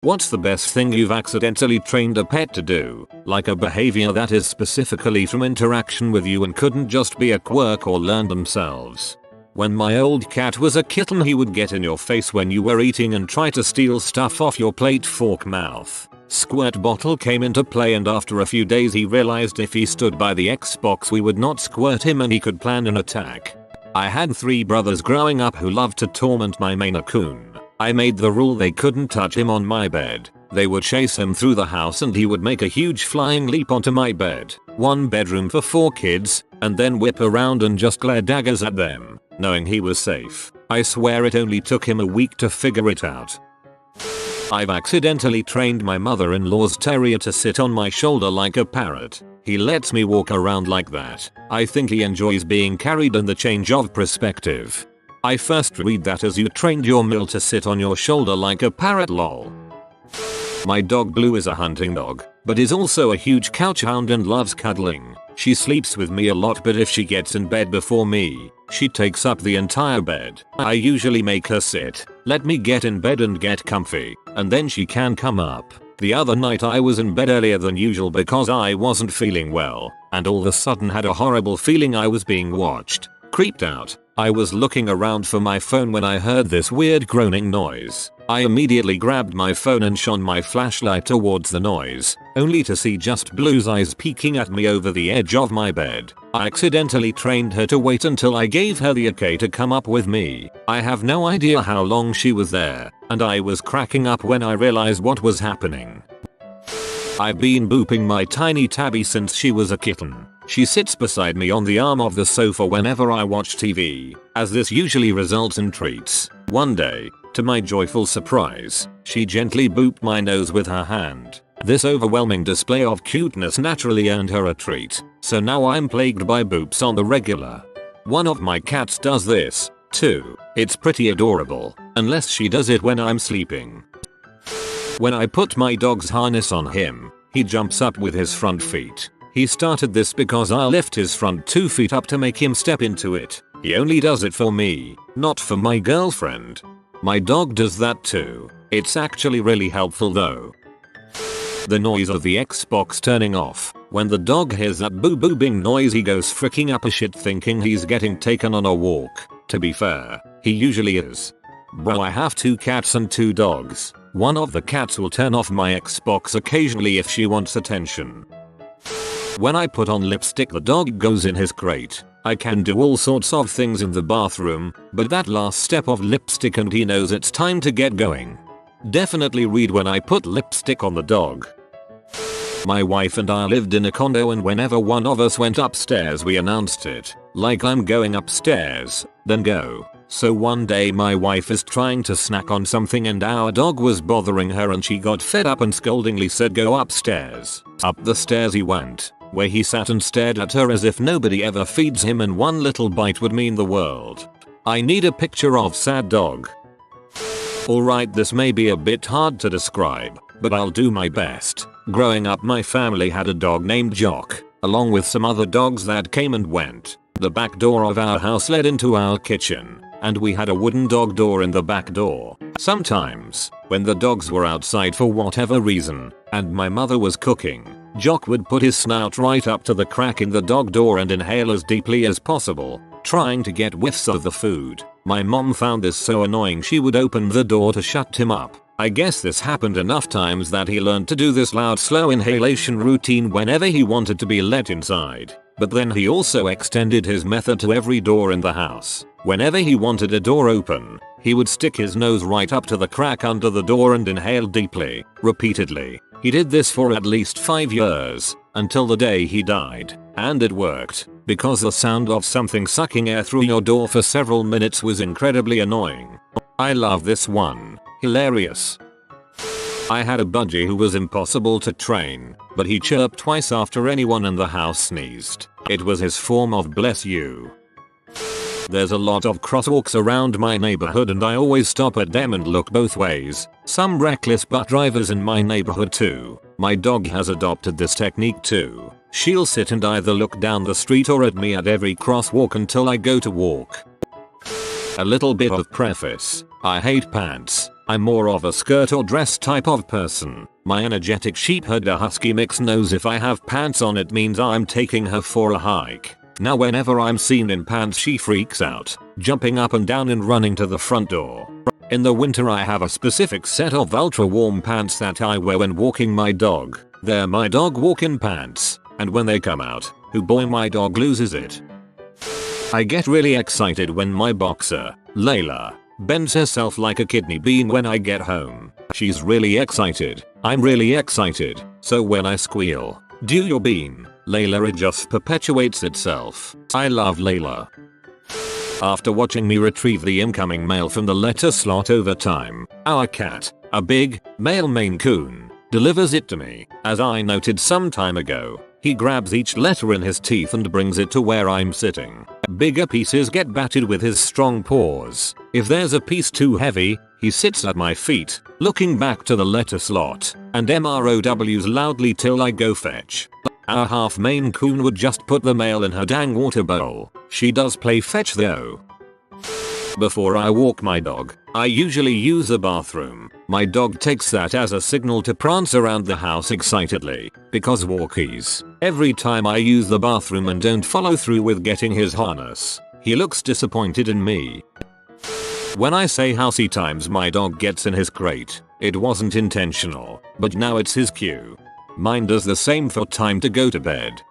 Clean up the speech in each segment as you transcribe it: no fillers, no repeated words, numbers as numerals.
What's the best thing you've accidentally trained a pet to do? Like a behavior that is specifically from interaction with you and couldn't just be a quirk or learn themselves. When my old cat was a kitten, he would get in your face when you were eating and try to steal stuff off your plate, fork, mouth. Squirt bottle came into play, and after a few days he realized if he stood by the Xbox we would not squirt him and he could plan an attack. I had 3 brothers growing up who loved to torment my Maine Coon. I made the rule they couldn't touch him on my bed. They would chase him through the house and he would make a huge flying leap onto my bed. 1 bedroom for 4 kids, and then whip around and just glare daggers at them, knowing he was safe. I swear it only took him a week to figure it out. I've accidentally trained my mother-in-law's terrier to sit on my shoulder like a parrot. He lets me walk around like that. I think he enjoys being carried and the change of perspective. I first read that as you trained your Mill to sit on your shoulder like a parrot, lol. My dog Blue is a hunting dog, but is also a huge couch hound and loves cuddling. She sleeps with me a lot, but if she gets in bed before me, she takes up the entire bed. I usually make her sit, let me get in bed and get comfy, and then she can come up. The other night I was in bed earlier than usual because I wasn't feeling well, and all of a sudden had a horrible feeling I was being watched. Creeped out. I was looking around for my phone when I heard this weird groaning noise. I immediately grabbed my phone and shone my flashlight towards the noise, only to see just Blue's eyes peeking at me over the edge of my bed. I accidentally trained her to wait until I gave her the okay to come up with me. I have no idea how long she was there, and I was cracking up when I realized what was happening. I've been booping my tiny tabby since she was a kitten. She sits beside me on the arm of the sofa whenever I watch TV, as this usually results in treats. One day, to my joyful surprise, she gently booped my nose with her hand. This overwhelming display of cuteness naturally earned her a treat, so now I'm plagued by boops on the regular. One of my cats does this, too. It's pretty adorable, unless she does it when I'm sleeping. When I put my dog's harness on him, he jumps up with his front feet. He started this because I'll lift his front 2 feet up to make him step into it. He only does it for me, not for my girlfriend. My dog does that too. It's actually really helpful though. The noise of the Xbox turning off. When the dog hears that boo-boo-bing noise, he goes freaking up a shit thinking he's getting taken on a walk. To be fair, he usually is. Bro, I have 2 cats and 2 dogs. One of the cats will turn off my Xbox occasionally if she wants attention. When I put on lipstick, the dog goes in his crate. I can do all sorts of things in the bathroom, but that last step of lipstick and he knows it's time to get going. Definitely read when I put lipstick on the dog. My wife and I lived in a condo, and whenever one of us went upstairs we announced it, like I'm going upstairs, then go. So one day my wife is trying to snack on something and our dog was bothering her, and she got fed up and scoldingly said go upstairs. Up the stairs he went, where he sat and stared at her as if nobody ever feeds him and one little bite would mean the world. I need a picture of sad dog. Alright, this may be a bit hard to describe, but I'll do my best. Growing up my family had a dog named Jock, along with some other dogs that came and went. The back door of our house led into our kitchen, and we had a wooden dog door in the back door. Sometimes, when the dogs were outside for whatever reason, and my mother was cooking, Jock would put his snout right up to the crack in the dog door and inhale as deeply as possible, trying to get whiffs of the food. My mom found this so annoying she would open the door to shut him up. I guess this happened enough times that he learned to do this loud slow inhalation routine whenever he wanted to be let inside. But then he also extended his method to every door in the house. Whenever he wanted a door open, he would stick his nose right up to the crack under the door and inhale deeply, repeatedly. He did this for at least 5 years, until the day he died. And it worked, because the sound of something sucking air through your door for several minutes was incredibly annoying. I love this one. Hilarious. I had a budgie who was impossible to train, but he chirped twice after anyone in the house sneezed. It was his form of bless you. There's a lot of crosswalks around my neighborhood and I always stop at them and look both ways. Some reckless butt drivers in my neighborhood too. My dog has adopted this technique too. She'll sit and either look down the street or at me at every crosswalk until I go to walk. A little bit of preface. I hate pants. I'm more of a skirt or dress type of person. My energetic sheepherder husky mix knows if I have pants on it means I'm taking her for a hike. Now whenever I'm seen in pants she freaks out, jumping up and down and running to the front door. In the winter I have a specific set of ultra warm pants that I wear when walking my dog. They're my dog walking pants, and when they come out, oh boy my dog loses it. I get really excited when my boxer, Layla, bends herself like a kidney bean when I get home. She's really excited, I'm really excited, so when I squeal, "Do your bean," Layla it just perpetuates itself. I love Layla. After watching me retrieve the incoming mail from the letter slot over time, our cat, a big, male Maine Coon, delivers it to me. As I noted some time ago, he grabs each letter in his teeth and brings it to where I'm sitting. Bigger pieces get batted with his strong paws. If there's a piece too heavy, he sits at my feet, looking back to the letter slot, and MROWs loudly till I go fetch. Our half Maine Coon would just put the mail in her dang water bowl. She does play fetch though. Before I walk my dog, I usually use the bathroom. My dog takes that as a signal to prance around the house excitedly, because walkies. Every time I use the bathroom and don't follow through with getting his harness, he looks disappointed in me. When I say housey times my dog gets in his crate, it wasn't intentional, but now it's his cue. Mine does the same for time to go to bed.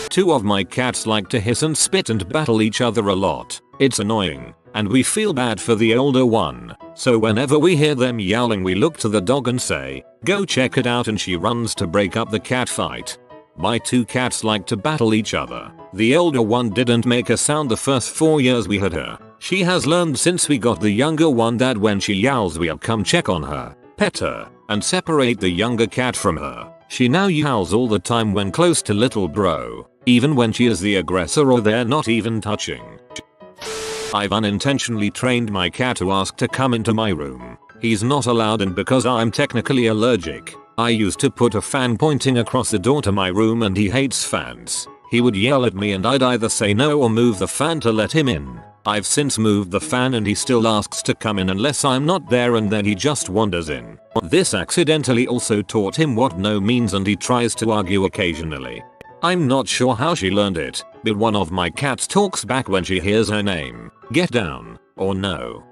Two of my cats like to hiss and spit and battle each other a lot. It's annoying, and we feel bad for the older one, so whenever we hear them yowling we look to the dog and say, "Go check it out," and she runs to break up the cat fight. My two cats like to battle each other. The older one didn't make a sound the first 4 years we had her. She has learned since we got the younger one that when she yowls we'll come check on her, pet her, and separate the younger cat from her. She now yowls all the time when close to little bro, even when she is the aggressor or they're not even touching. I've unintentionally trained my cat to ask to come into my room. He's not allowed in because I'm technically allergic. I used to put a fan pointing across the door to my room and he hates fans. He would yell at me and I'd either say no or move the fan to let him in. I've since moved the fan and he still asks to come in unless I'm not there, and then he just wanders in. This accidentally also taught him what no means and he tries to argue occasionally. I'm not sure how she learned it, but one of my cats talks back when she hears her name, "Get down," or "No."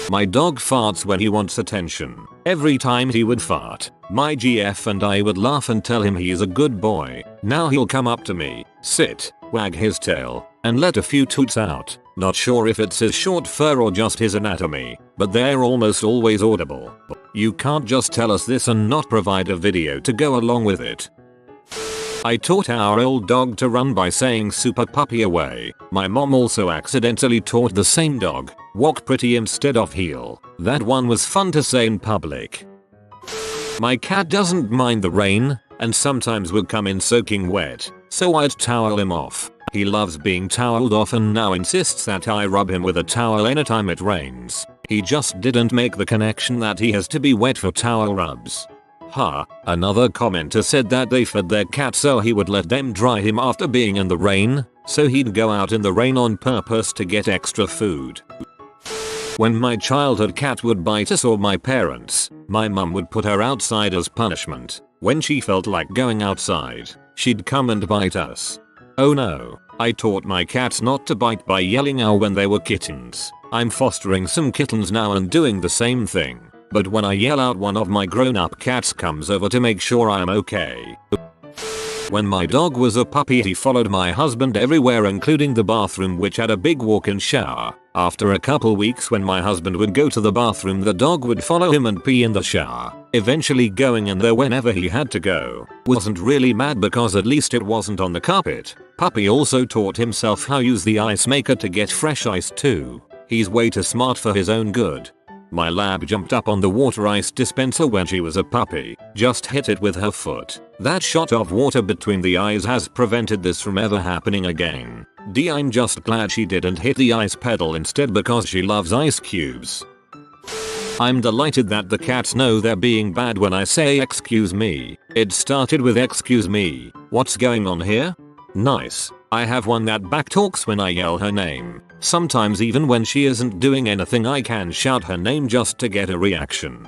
My dog farts when he wants attention. Every time he would fart, my GF and I would laugh and tell him he's a good boy. Now he'll come up to me, sit, wag his tail, and let a few toots out. Not sure if it's his short fur or just his anatomy, but they're almost always audible. You can't just tell us this and not provide a video to go along with it. I taught our old dog to run by saying "super puppy away." My mom also accidentally taught the same dog, "walk pretty" instead of heel. That one was fun to say in public. My cat doesn't mind the rain, and sometimes would come in soaking wet, so I'd towel him off. He loves being toweled off and now insists that I rub him with a towel anytime it rains. He just didn't make the connection that he has to be wet for towel rubs. Another commenter said that they fed their cat so he would let them dry him after being in the rain, so he'd go out in the rain on purpose to get extra food. When my childhood cat would bite us or my parents, my mum would put her outside as punishment. When she felt like going outside, she'd come and bite us. Oh no, I taught my cats not to bite by yelling "ow" when they were kittens. I'm fostering some kittens now and doing the same thing. But when I yell out, one of my grown-up cats comes over to make sure I'm okay. When my dog was a puppy he followed my husband everywhere including the bathroom, which had a big walk-in shower. After a couple weeks when my husband would go to the bathroom the dog would follow him and pee in the shower, eventually going in there whenever he had to go. Wasn't really mad because at least it wasn't on the carpet. Puppy also taught himself how to use the ice maker to get fresh ice too. He's way too smart for his own good. My lab jumped up on the water ice dispenser when she was a puppy, just hit it with her foot. That shot of water between the eyes has prevented this from ever happening again. I'm just glad she didn't hit the ice pedal instead because she loves ice cubes. I'm delighted that the cats know they're being bad when I say "excuse me." It started with "excuse me, what's going on here?" Nice. I have one that backtalks when I yell her name. Sometimes even when she isn't doing anything I can shout her name just to get a reaction.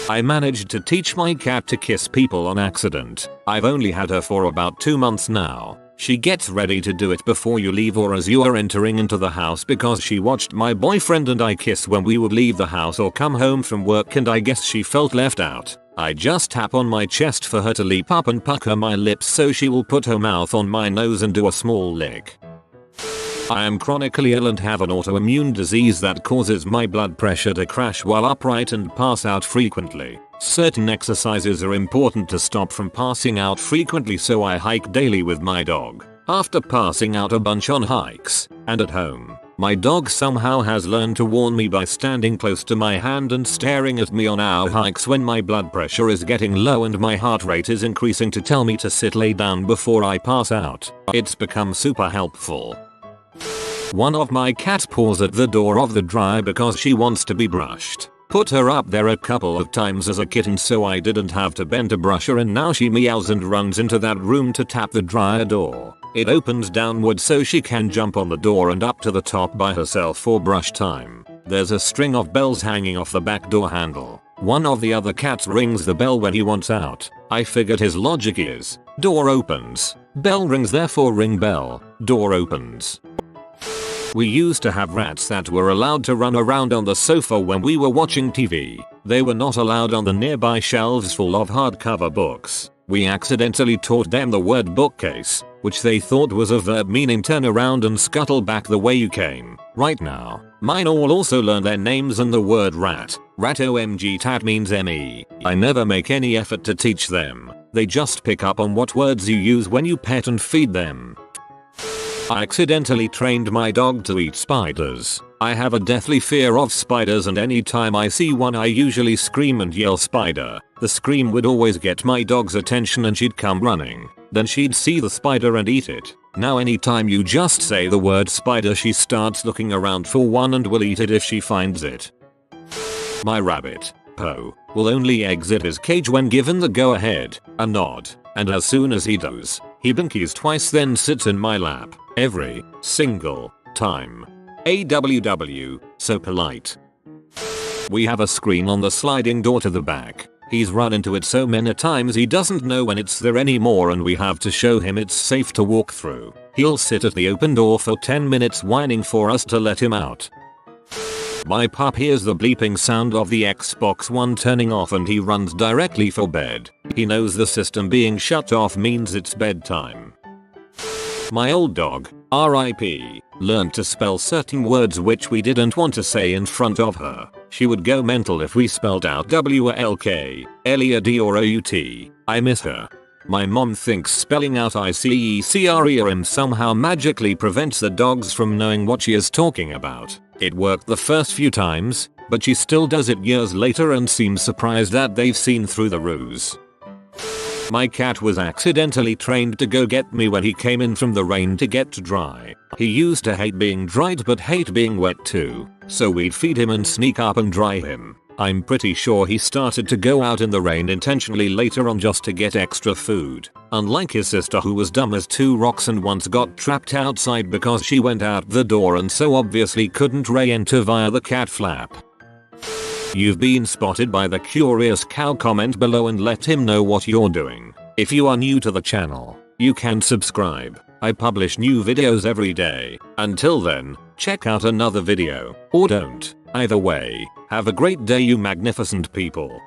I managed to teach my cat to kiss people on accident. I've only had her for about 2 months now. She gets ready to do it before you leave or as you are entering into the house because she watched my boyfriend and I kiss when we would leave the house or come home from work, and I guess she felt left out. I just tap on my chest for her to leap up and pucker my lips so she will put her mouth on my nose and do a small lick. I am chronically ill and have an autoimmune disease that causes my blood pressure to crash while upright and pass out frequently. Certain exercises are important to stop from passing out frequently, so I hike daily with my dog. After passing out a bunch on hikes and at home, my dog somehow has learned to warn me by standing close to my hand and staring at me on our hikes when my blood pressure is getting low and my heart rate is increasing to tell me to lay down before I pass out. It's become super helpful. One of my cats paws at the door of the dryer because she wants to be brushed. Put her up there a couple of times as a kitten so I didn't have to bend to brush her, and now she meows and runs into that room to tap the dryer door. It opens downward so she can jump on the door and up to the top by herself for brush time. There's a string of bells hanging off the back door handle. One of the other cats rings the bell when he wants out. I figured his logic is, door opens, bell rings, therefore ring bell, door opens. We used to have rats that were allowed to run around on the sofa when we were watching TV. They were not allowed on the nearby shelves full of hardcover books. We accidentally taught them the word bookcase, which they thought was a verb meaning turn around and scuttle back the way you came. Right now, mine all also learn their names and the word rat. Rat omg tat means me. I never make any effort to teach them. They just pick up on what words you use when you pet and feed them. I accidentally trained my dog to eat spiders. I have a deathly fear of spiders, and anytime I see one I usually scream and yell spider. The scream would always get my dog's attention and she'd come running. Then she'd see the spider and eat it. Now anytime you just say the word spider she starts looking around for one and will eat it if she finds it. My rabbit, Poe, will only exit his cage when given the go ahead, a nod, and as soon as he does, he blinkies twice then sits in my lap. Every single time. AWW, so polite. We have a screen on the sliding door to the back. He's run into it so many times he doesn't know when it's there anymore, and we have to show him it's safe to walk through. He'll sit at the open door for 10 minutes whining for us to let him out. My pup hears the bleeping sound of the Xbox One turning off and he runs directly for bed. He knows the system being shut off means it's bedtime. My old dog, RIP, learned to spell certain words which we didn't want to say in front of her. She would go mental if we spelled out WLK, LEAD or OUT. I miss her. My mom thinks spelling out ICECRERM somehow magically prevents the dogs from knowing what she is talking about. It worked the first few times, but she still does it years later and seems surprised that they've seen through the ruse. My cat was accidentally trained to go get me when he came in from the rain to get dry. He used to hate being dried but hate being wet too, so we'd feed him and sneak up and dry him. I'm pretty sure he started to go out in the rain intentionally later on just to get extra food. Unlike his sister, who was dumb as two rocks and once got trapped outside because she went out the door and so obviously couldn't re-enter via the cat flap. You've been spotted by the curious cow. Comment below and let him know what you're doing. If you are new to the channel, you can subscribe. I publish new videos every day. Until then, check out another video, or don't. Either way, have a great day you magnificent people.